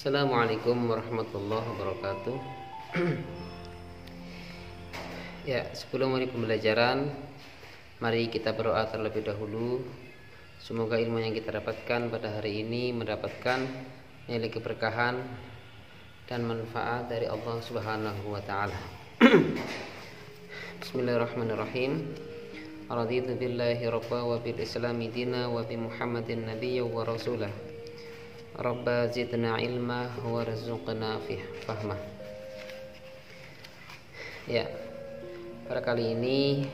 Assalamualaikum warahmatullahi wabarakatuh. Ya, sebelum mulai pembelajaran, mari kita berdoa terlebih dahulu. Semoga ilmu yang kita dapatkan pada hari ini mendapatkan nilai keberkahan dan manfaat dari Allah Subhanahu wa taala. Bismillahirrahmanirrahim. Raditu billahi rabba wa bil islami dina wa bi Muhammadin nabiyya wa rasulah. Rabba zidna ilma warzuqna fahma. Ya, pada kali ini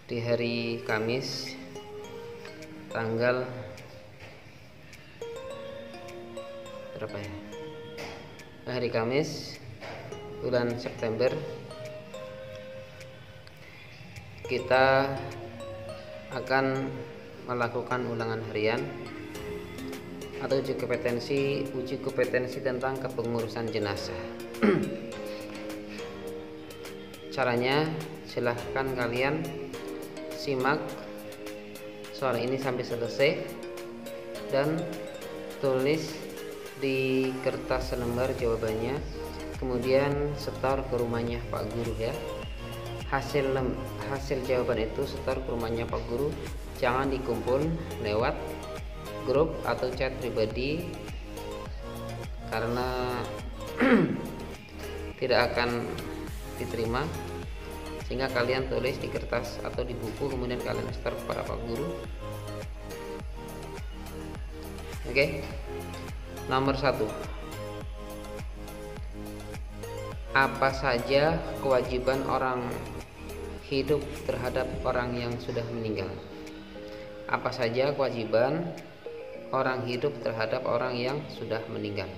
di hari Kamis tanggal berapa ya? Hari Kamis bulan September, kita akan melakukan ulangan harian atau uji kompetensi tentang kepengurusan jenazah. Caranya, silahkan kalian simak soal ini sampai selesai dan tulis di kertas selembar jawabannya, kemudian setor ke rumahnya Pak Guru ya. Hasil jawaban itu setor ke rumahnya Pak Guru, jangan dikumpul lewat grup atau chat pribadi karena tidak akan diterima, sehingga kalian tulis di kertas atau di buku, kemudian kalian setor kepada Pak Guru. Oke. Nomor 1, apa saja kewajiban orang hidup terhadap orang yang sudah meninggal? Apa saja kewajiban orang hidup terhadap orang yang sudah meninggal?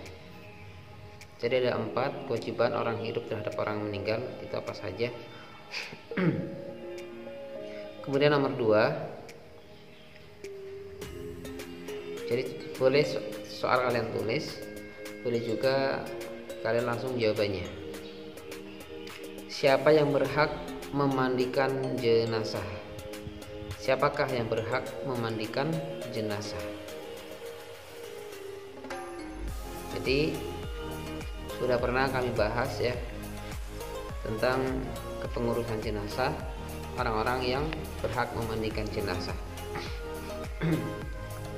Jadi ada 4 kewajiban orang hidup terhadap orang meninggal, itu apa saja? Kemudian nomor 2, jadi boleh soal kalian tulis, boleh juga kalian langsung jawabannya. Siapa yang berhak memandikan jenazah? Siapakah yang berhak memandikan jenazah? Jadi sudah pernah kami bahas ya tentang kepengurusan jenazah, orang-orang yang berhak memandikan jenazah.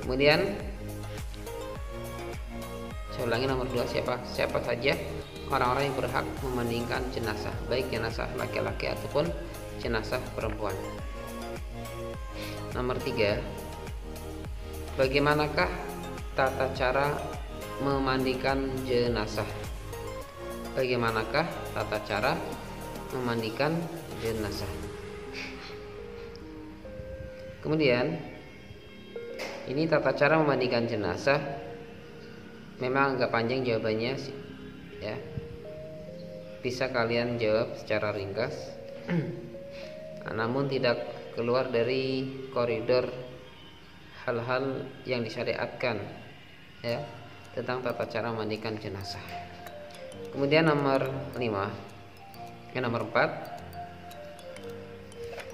Kemudian saya ulangi nomor 2, siapa saja orang-orang yang berhak memandikan jenazah, baik jenazah laki-laki ataupun jenazah perempuan. Nomor 3, bagaimanakah tata cara memandikan jenazah? Bagaimanakah tata cara memandikan jenazah? Kemudian ini tata cara memandikan jenazah memang agak panjang jawabannya ya. Bisa kalian jawab secara ringkas. Namun tidak keluar dari koridor hal-hal yang disyariatkan ya tentang tata cara memandikan jenazah. Kemudian nomor 4,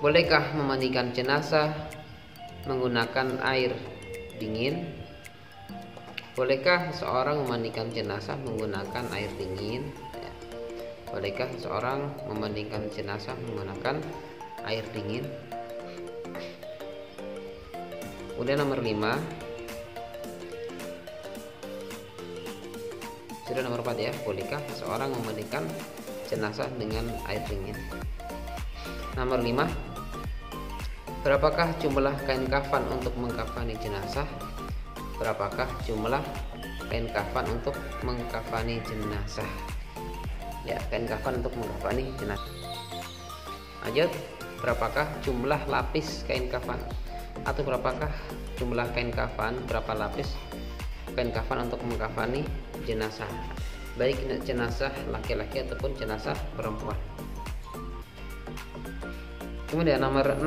bolehkah memandikan jenazah menggunakan air dingin? Bolehkah seorang memandikan jenazah menggunakan air dingin? Ya. Bolehkah seorang memandikan jenazah menggunakan air dingin? Kemudian nomor 5, sudah nomor 4 ya, bolehkah seorang memandikan jenazah dengan air dingin? Nomor 5, berapakah jumlah kain kafan untuk mengkafani jenazah? Berapakah jumlah kain kafan untuk mengkafani jenazah? Ya, kain kafan untuk mengkafani jenazah. Lanjut, berapakah jumlah lapis kain kafan? Atau berapakah jumlah kain kafan, berapa lapis kain kafan untuk mengkafani jenazah, baik jenazah laki-laki ataupun jenazah perempuan. Kemudian nomor 6,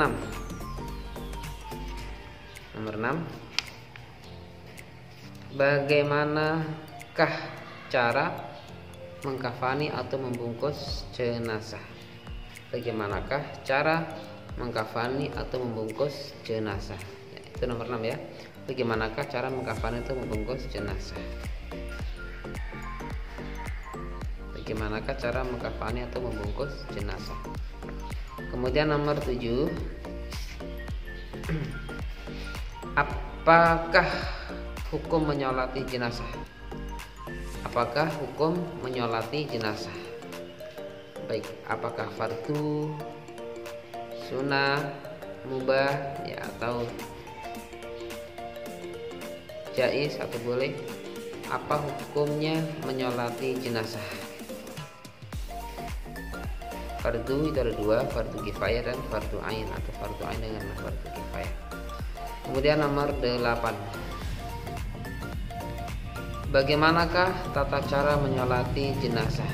bagaimanakah cara mengkafani atau membungkus jenazah? Bagaimanakah cara mengkafani atau membungkus jenazah? Itu nomor 6 ya. Bagaimanakah cara mengkafani atau membungkus jenazah? Bagaimanakah cara mengkafani atau membungkus jenazah? Kemudian nomor 7, apakah hukum menyolati jenazah? Apakah hukum menyolati jenazah? Baik, apakah fardu, sunnah, mubah, ya, atau jaiz atau boleh? Apa hukumnya menyolati jenazah? Fardu itu ada dua, fardu kifayah dan fardu ain, atau fardu ain dengan fardu kifayah. Kemudian nomor 8, bagaimanakah tata cara menyolati jenazah?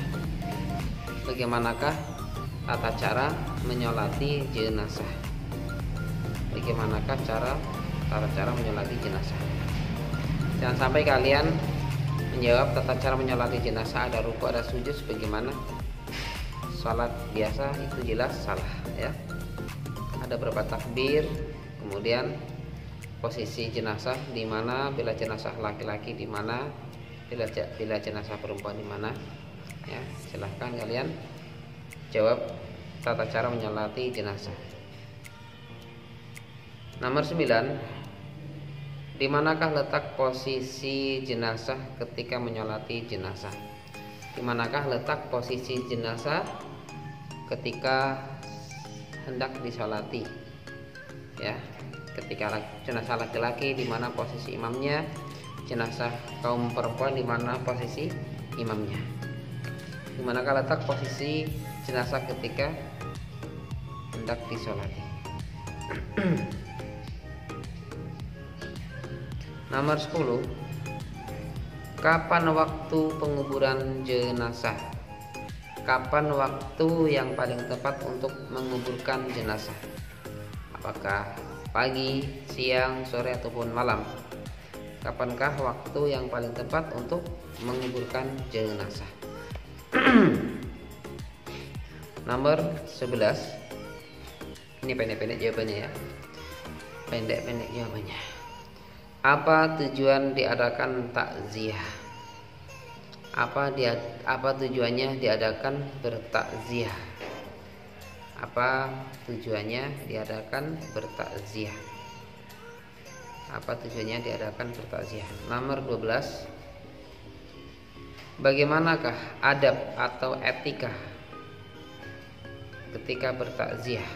Bagaimanakah tata cara menyolati jenazah? Bagaimanakah tata cara menyolati jenazah? Jangan sampai kalian menjawab tata cara menyolati jenazah ada ruku, ada sujud sebagaimana salat biasa, itu jelas salah ya. Ada berapa takbir, kemudian posisi jenazah di mana, bila jenazah laki-laki di mana, bila jenazah perempuan di mana ya. Silahkan kalian jawab tata cara menyolati jenazah. Nomor 9, di manakah letak posisi jenazah ketika menyolati jenazah? Di manakah letak posisi jenazah ketika hendak disolati ya? Ketika jenazah laki-laki di mana posisi imamnya, jenazah kaum perempuan di mana posisi imamnya. Di manakah letak posisi jenazah ketika hendak disolati? Nomor 10, kapan waktu penguburan jenazah? Kapan waktu yang paling tepat untuk menguburkan jenazah? Apakah pagi, siang, sore, ataupun malam? Kapankah waktu yang paling tepat untuk menguburkan jenazah? Nomor 11, ini pendek-pendek jawabannya ya. Pendek-pendek jawabannya. Apa tujuan diadakan takziah? Apa tujuannya diadakan bertakziah? Apa tujuannya diadakan bertakziah? Apa tujuannya diadakan bertakziah? Nomor 12, bagaimanakah adab atau etika ketika bertakziah?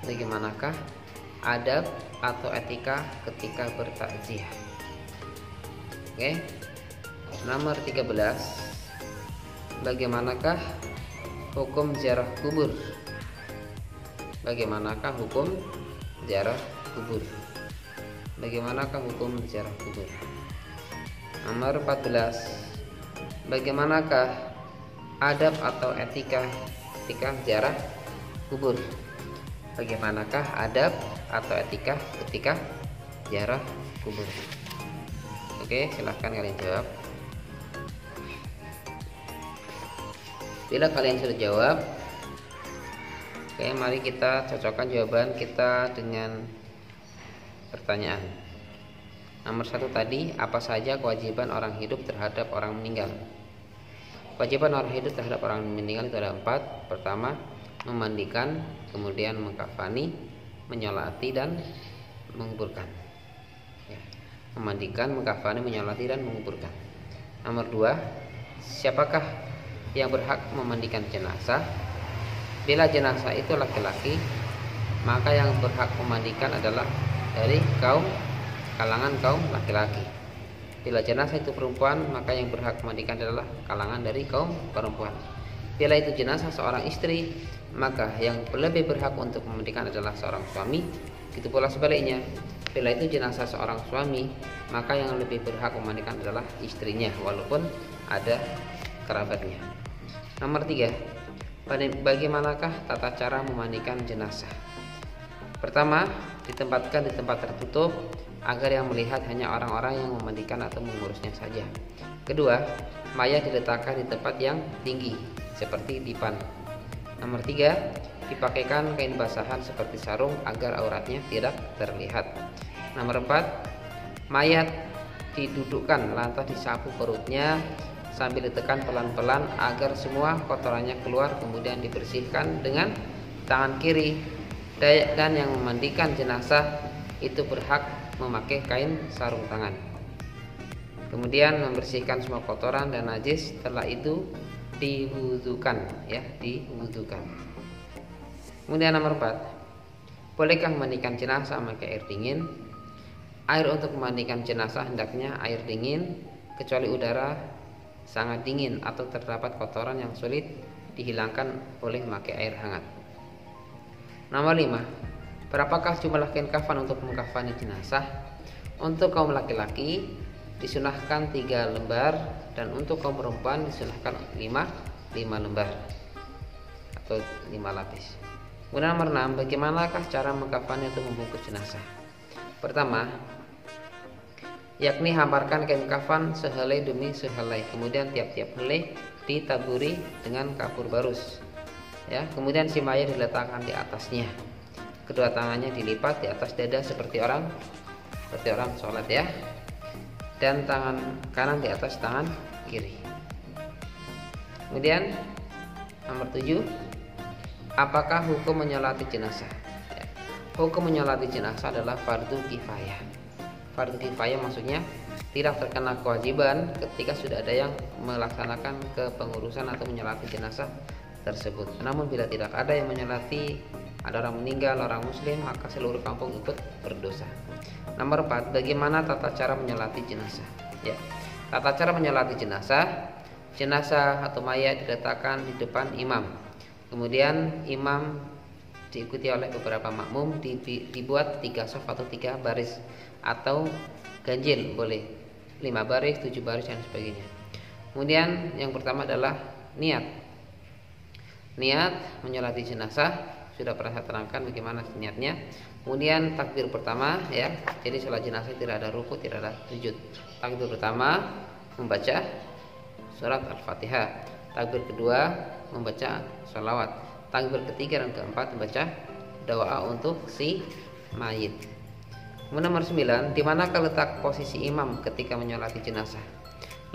Bagaimanakah adab atau etika ketika bertakziah? Oke. Nomor 13, bagaimanakah hukum ziarah kubur? Bagaimanakah hukum ziarah kubur? Bagaimanakah hukum ziarah kubur? Nomor 14, bagaimanakah adab atau etika ketika ziarah kubur? Bagaimanakah adab atau etika ketika ziarah kubur? Oke, silahkan kalian jawab. Bila kalian sudah jawab, oke, mari kita cocokkan jawaban kita dengan pertanyaan. Nomor 1 tadi, apa saja kewajiban orang hidup terhadap orang meninggal? Kewajiban orang hidup terhadap orang meninggal itu ada 4. Pertama, memandikan, kemudian mengkafani, menyolati, dan menguburkan ya. Memandikan, mengkafani, menyolati, dan menguburkan. Nomor 2, siapakah yang berhak memandikan jenazah? Bila jenazah itu laki-laki, maka yang berhak memandikan adalah dari kalangan kaum laki-laki. Bila jenazah itu perempuan, maka yang berhak memandikan adalah kalangan dari kaum perempuan. Bila itu jenazah seorang istri, maka yang lebih berhak untuk memandikan adalah seorang suami. Itu pula sebaliknya, bila itu jenazah seorang suami, maka yang lebih berhak memandikan adalah istrinya, walaupun ada kerabatnya. Nomor 3, bagaimanakah tata cara memandikan jenazah? Pertama, ditempatkan di tempat tertutup agar yang melihat hanya orang-orang yang memandikan atau mengurusnya saja. Kedua, mayat diletakkan di tempat yang tinggi seperti dipan. Nomor 3, dipakaikan kain basahan seperti sarung agar auratnya tidak terlihat. Nomor 4, Mayat didudukkan lantas disapu perutnya sambil ditekan pelan-pelan agar semua kotorannya keluar, kemudian dibersihkan dengan tangan kiri. Dan yang memandikan jenazah itu berhak memakai kain sarung tangan. Kemudian membersihkan semua kotoran dan najis, setelah itu diwudukan, ya, diwudukan. Kemudian nomor 4, bolehkah memandikan jenazah memakai air dingin? Air untuk memandikan jenazah hendaknya air dingin, kecuali udara sangat dingin atau terdapat kotoran yang sulit dihilangkan, boleh memakai air hangat. Nomor 5, berapakah jumlah kain kafan untuk mengkafani jenazah? Untuk kaum laki-laki disunahkan 3 lembar, dan untuk kaum perempuan disunahkan 5 lembar atau 5 lapis. Kemudian nomor 6, bagaimanakah cara mengkafani atau membungkus jenazah? Pertama, yakni hamparkan kain kafan sehelai demi sehelai, kemudian tiap-tiap helai ditaburi dengan kapur barus, ya. Kemudian si mayat diletakkan di atasnya, kedua tangannya dilipat di atas dada seperti orang sholat, ya, dan tangan kanan di atas tangan kiri. Kemudian nomor 7, apakah hukum menyolati jenazah? Ya. Hukum menyolati jenazah adalah fardu kifayah. Fardu kifayah maksudnya tidak terkena kewajiban ketika sudah ada yang melaksanakan kepengurusan atau menyolati jenazah tersebut. Namun bila tidak ada yang menyolati, ada orang meninggal, orang muslim, maka seluruh kampung ikut berdosa. Nomor 4, bagaimana tata cara menyolati jenazah? Ya, tata cara menyolati jenazah atau mayat diletakkan di depan imam. Kemudian imam diikuti oleh beberapa makmum, dibuat 3 shaf atau 3 baris atau ganjil, boleh 5 baris, 7 baris dan sebagainya. Kemudian yang pertama adalah niat menyolati jenazah, sudah pernah saya terangkan bagaimana niatnya. Kemudian takbir pertama, ya, jadi sholat jenazah tidak ada ruku, tidak ada sujud. Takbir pertama membaca surat Al-Fatihah, takbir kedua membaca sholawat, takbir ketiga dan keempat membaca doa untuk si mayit. Nomor 9, di manakah letak posisi imam ketika menyolati jenazah?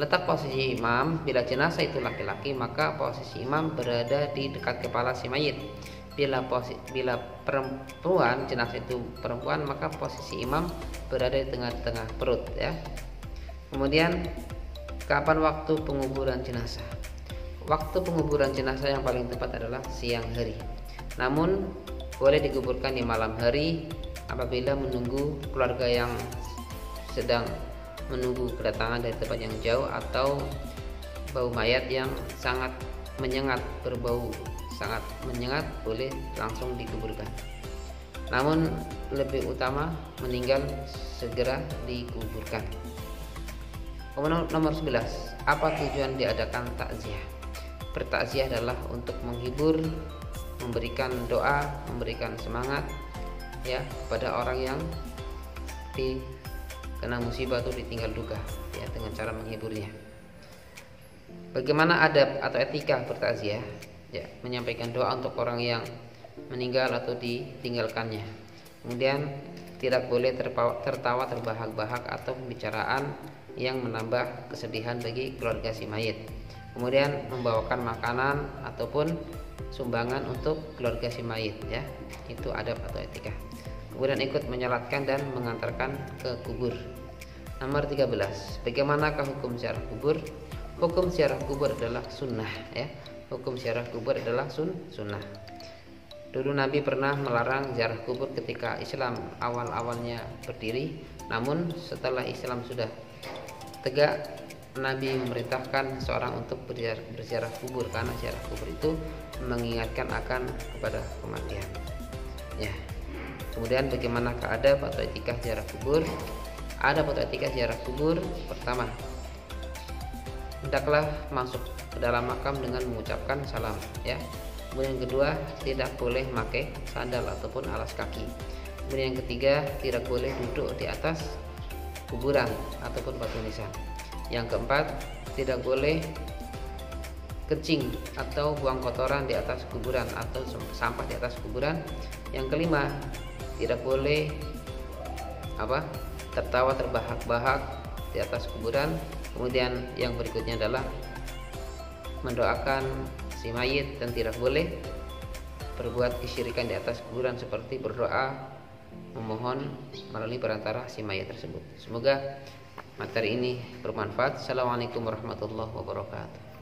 Letak posisi imam, bila jenazah itu laki-laki, maka posisi imam berada di dekat kepala si mayit. Bila perempuan, jenazah itu perempuan, maka posisi imam berada di tengah-tengah perut, ya. Kemudian kapan waktu penguburan jenazah? Waktu penguburan jenazah yang paling tepat adalah siang hari. Namun boleh dikuburkan di malam hari apabila menunggu keluarga yang sedang menunggu kedatangan dari tempat yang jauh, atau bau mayat yang sangat menyengat, berbau sangat menyengat, boleh langsung dikuburkan. Namun lebih utama meninggal segera dikuburkan. Kemudian nomor 11, apa tujuan diadakan takziah? Bertakziah adalah untuk menghibur, memberikan doa, memberikan semangat, ya, kepada orang yang kena musibah atau ditinggal duka, ya, dengan cara menghiburnya. Bagaimana adab atau etika bertakziah? Ya, menyampaikan doa untuk orang yang meninggal atau ditinggalkannya. Kemudian tidak boleh tertawa terbahak-bahak atau pembicaraan yang menambah kesedihan bagi keluarga si mayit. Kemudian membawakan makanan ataupun sumbangan untuk keluarga si mayit, ya, itu adab atau etika. Kemudian ikut menyolatkan dan mengantarkan ke kubur. Nomor 13, bagaimanakah hukum ziarah kubur? Hukum ziarah kubur adalah sunnah, ya. Hukum ziarah kubur adalah sunnah. Dulu Nabi pernah melarang ziarah kubur ketika Islam awal-awalnya berdiri. Namun setelah Islam sudah tegak, Nabi memerintahkan seorang untuk berziarah kubur, karena ziarah kubur itu mengingatkan akan kepada kematian, ya. Kemudian bagaimana adab atau etika ziarah kubur? Adab atau etika ziarah kubur, pertama, hendaklah masuk ke dalam makam dengan mengucapkan salam, ya. Kemudian yang kedua, tidak boleh memakai sandal ataupun alas kaki. Kemudian yang ketiga, tidak boleh duduk di atas kuburan ataupun batu nisan. Yang keempat, tidak boleh kencing atau buang kotoran di atas kuburan atau sampah di atas kuburan. Yang kelima, tidak boleh tertawa terbahak-bahak di atas kuburan. Kemudian yang berikutnya adalah mendoakan si mayit, dan tidak boleh berbuat kesyirikan di atas kuburan seperti berdoa memohon melalui perantara si mayit tersebut. Semoga materi ini bermanfaat. Assalamualaikum warahmatullahi wabarakatuh.